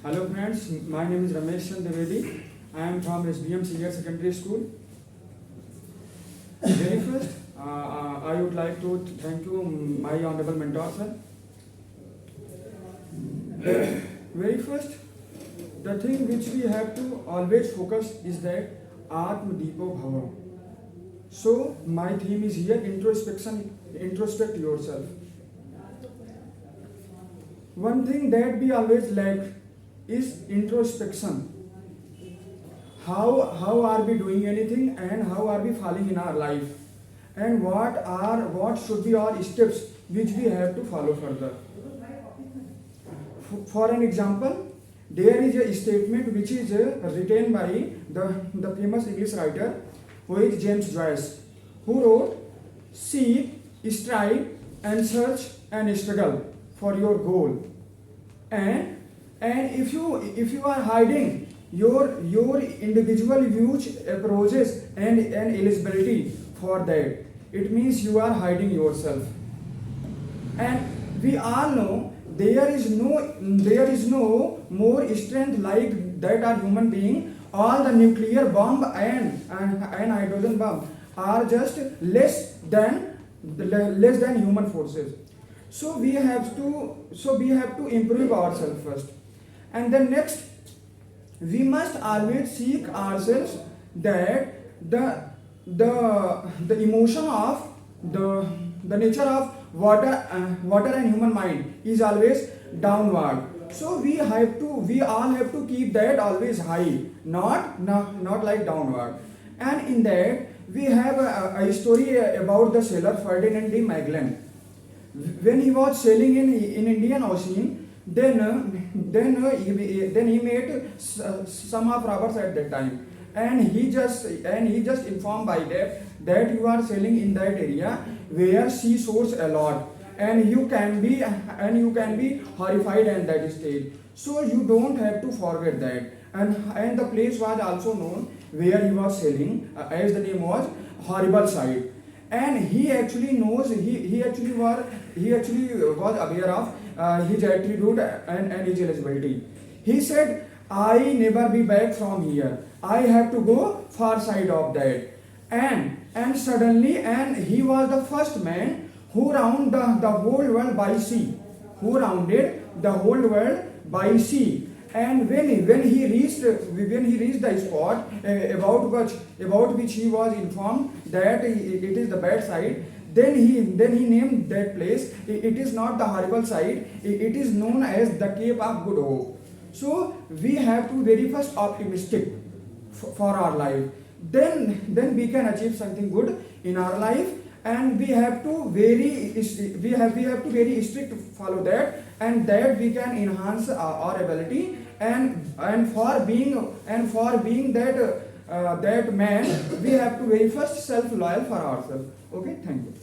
Hello friends, my name is Ramesh Chandra Devedi. I am from SBM Senior Secondary School. Very first, I would like to thank you, my honorable mentor sir. Very first, the thing which we have to always focus is that Atma Deepo Bhava. So my theme is here introspection, introspect yourself. One thing that we always lack is introspection. How are we doing anything and how are we falling in our life, and what should be our steps which we have to follow further. For an example, there is a statement which is written by the famous English writer who is James Joyce, who wrote, seek, strive and search and struggle for your goal, and if you are hiding your individual views, approaches and eligibility for that, it means you are hiding yourself. And we all know there is no more strength like that are human being. All the nuclear bomb and hydrogen bomb are just less than human forces. So we have to improve ourselves first, and then next we must always seek ourselves that the emotion of the nature of water and human mind is always downward. So we all have to keep that always high, not like downward. And in that we have a story about the sailor Ferdinand de Magellan. When he was sailing in Indian Ocean, then he met some of robbers at that time, and he just informed by that you are sailing in that area where sea soars a lot, and you can be horrified at that stage. So you don't have to forget that. And the place was also known where he was sailing, as the name was Horrible Side. And he actually knows, he actually was aware of his attitude and his eligibility. He said, I never be back from here, I have to go far side of that. And suddenly, and he was the first man who rounded the whole world by sea, and when he reached the spot about which he was informed that it is the bad side, then he named that place. It is not the horrible side, it is known as the Cape of Good Hope. So we have to very first optimistic for our life, then we can achieve something good in our life. And we have to very strict follow that, and that we can enhance our ability, and for being that man, we have to very first self loyal for ourselves. Okay, thank you.